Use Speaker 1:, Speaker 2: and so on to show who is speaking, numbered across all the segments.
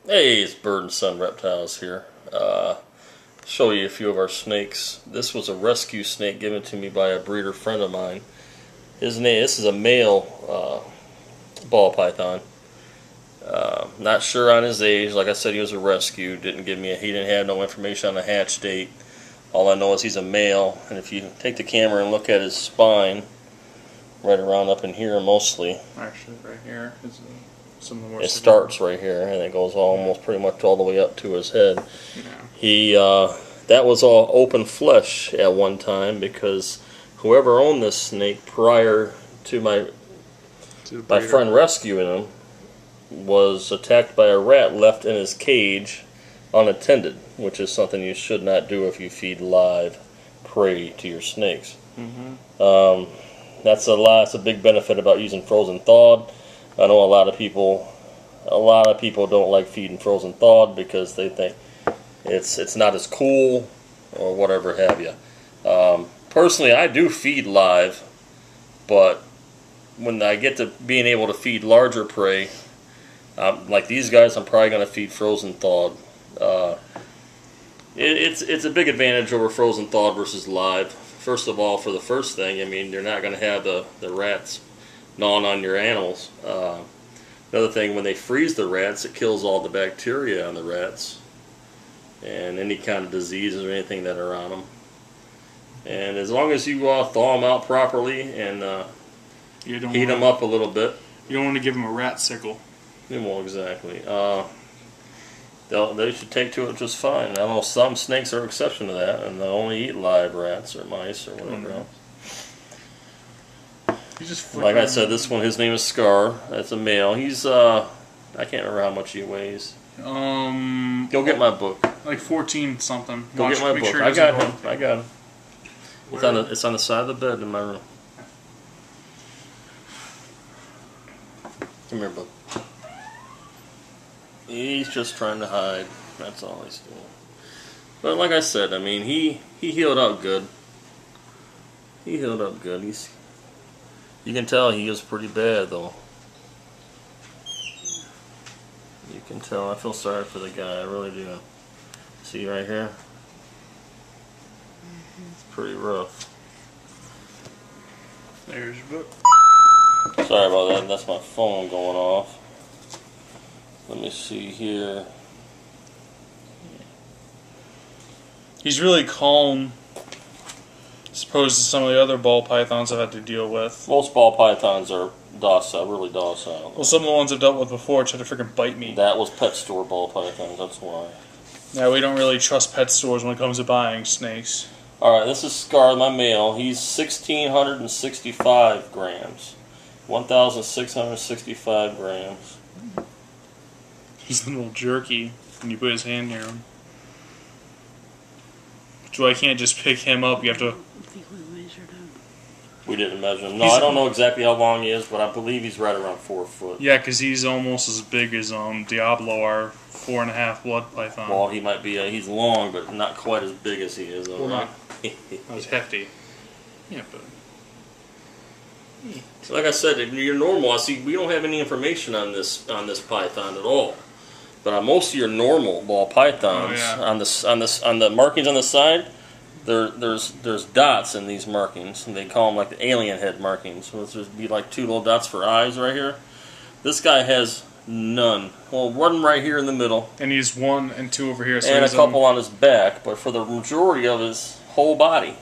Speaker 1: Hey, it's Bird and Sun Reptiles here. Show you a few of our snakes. This was a rescue snake given to me by a breeder friend of mine. This is a male ball python. Not sure on his age. Like I said, he was a rescue. He didn't have no information on the hatch date. All I know is he's a male, and if you take the camera and look at his spine, right around up in here mostly.
Speaker 2: Actually, right here is some of the more.
Speaker 1: It starts right here, and it goes almost pretty much all the way up to his head.
Speaker 2: Yeah.
Speaker 1: That was all open flesh at one time because whoever owned this snake prior to my friend rescuing him was attacked by a rat left in his cage unattended, which is something you should not do if you feed live prey to your snakes. That's a big benefit about using frozen thawed. I know a lot of people don't like feeding frozen thawed because they think it's not as cool or whatever have you. Personally, I do feed live, but when I get to being able to feed larger prey, like these guys, I'm probably going to feed frozen thawed. It's a big advantage over frozen thawed versus live. First of all, for the first thing, I mean, you're not going to have the rats gnawing on your animals. Another thing, when they freeze the rats, it kills all the bacteria on the rats and any kind of diseases or anything that are on them. And as long as you thaw them out properly and heat them up a little bit.
Speaker 2: You don't want to give them a rat sickle.
Speaker 1: Well, exactly. They should take to it just fine. I know some snakes are an exception to that, and they'll only eat live rats or mice or whatever else. Like I said, this one, his name is Scar. That's a male. He's I can't remember how much he weighs. Go get my book.
Speaker 2: Like 14 something.
Speaker 1: Go get my book.
Speaker 2: Sure
Speaker 1: I got him. It's on the side of the bed in my room. Come here, bud. He's just trying to hide. That's all he's doing. But like I said, I mean, he healed up good. He healed up good. You can tell he is pretty bad, though. You can tell. I feel sorry for the guy. I really do. See right here? It's pretty rough.
Speaker 2: There's your book.
Speaker 1: Sorry about that. That's my phone going off. Let me see here.
Speaker 2: He's really calm, as opposed to some of the other ball pythons I've had to deal with.
Speaker 1: Most ball pythons are docile, really docile.
Speaker 2: Well, some of the ones I've dealt with before tried to freaking bite me.
Speaker 1: That was pet store ball pythons, that's why.
Speaker 2: Yeah, we don't really trust pet stores when it comes to buying snakes.
Speaker 1: Alright, this is Scar, my male. He's 1,665 grams. 1,665 grams.
Speaker 2: He's a little jerky when you put his hand near him. So I can't just pick him up, you have to...
Speaker 1: I think we measured him. We didn't measure him. No, I don't know exactly how long he is, but I believe he's right around 4 foot.
Speaker 2: Yeah, because he's almost as big as Diablo, our 4.5 blood python.
Speaker 1: Well, he might be, he's long, but not quite as big as he is.
Speaker 2: Well, not. That was hefty. Yeah, but...
Speaker 1: So like I said, if you're normal, I see we don't have any information on this python at all. But on most of your normal ball pythons, on the markings on the side, there's dots in these markings, and they call them like the alien head markings. So there's be like 2 little dots for eyes right here. This guy has none. Well, one right here in the middle,
Speaker 2: and he's 1 and 2 over here, so
Speaker 1: and a couple on his back. But for the majority of his whole body,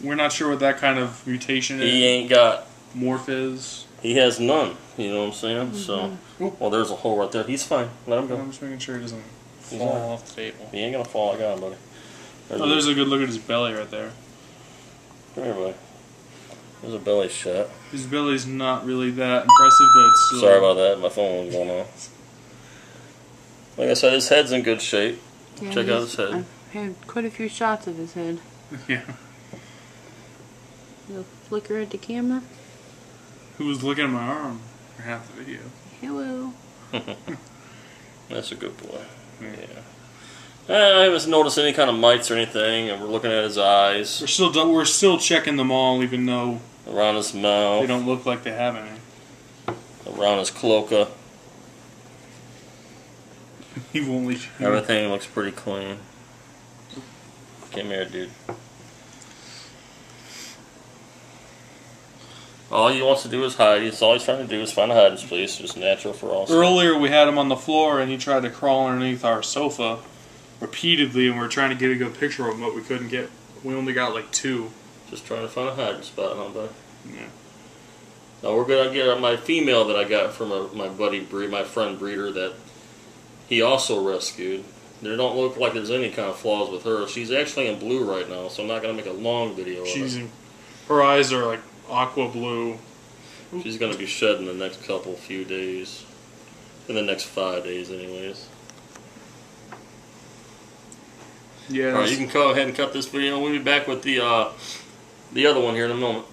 Speaker 2: we're not sure what that kind of mutation is.
Speaker 1: He ain't got
Speaker 2: morph is.
Speaker 1: He has none. You know what I'm saying? So, well, there's a hole right there. He's fine. Let him go.
Speaker 2: I'm just making sure he doesn't fall off the table.
Speaker 1: He ain't gonna fall. I got him, buddy.
Speaker 2: There's a good look at his belly right there.
Speaker 1: Come here, buddy. There's a belly shot.
Speaker 2: His belly's not really that impressive, but it's still...
Speaker 1: Sorry about that. My phone was going off. Like I said, his head's in good shape. Yeah, check out his head.
Speaker 3: I've had quite a few shots of his head.
Speaker 2: Yeah.
Speaker 3: You'll flicker at the camera.
Speaker 2: Who was looking at my arm for half the video?
Speaker 3: Hello.
Speaker 1: That's a good boy. Yeah. I haven't noticed any kind of mites or anything, and we're looking at his eyes.
Speaker 2: We're still checking them all, even though
Speaker 1: around his mouth.
Speaker 2: They don't look like they have any.
Speaker 1: Around his cloaca.
Speaker 2: He won't leave.
Speaker 1: Everything looks pretty clean. Come here, dude. All he wants to do is hide. That's all he's trying to do is find a hiding place. Just natural for all.
Speaker 2: Earlier we had him on the floor and he tried to crawl underneath our sofa repeatedly, and we were trying to get a good picture of him, but we couldn't get. We only got like 2.
Speaker 1: Just trying to find a hiding spot, huh, bud?
Speaker 2: Yeah.
Speaker 1: Now we're gonna get my female that I got from my friend breeder that he also rescued. There don't look like there's any kind of flaws with her. She's actually in blue right now, so I'm not gonna make a long video of it.
Speaker 2: Her eyes are like aqua blue.
Speaker 1: She's gonna be shedding the next few days, in the next 5 days, anyways.
Speaker 2: Yeah.
Speaker 1: All right, you can go ahead and cut this video. We'll be back with the other one here in a moment.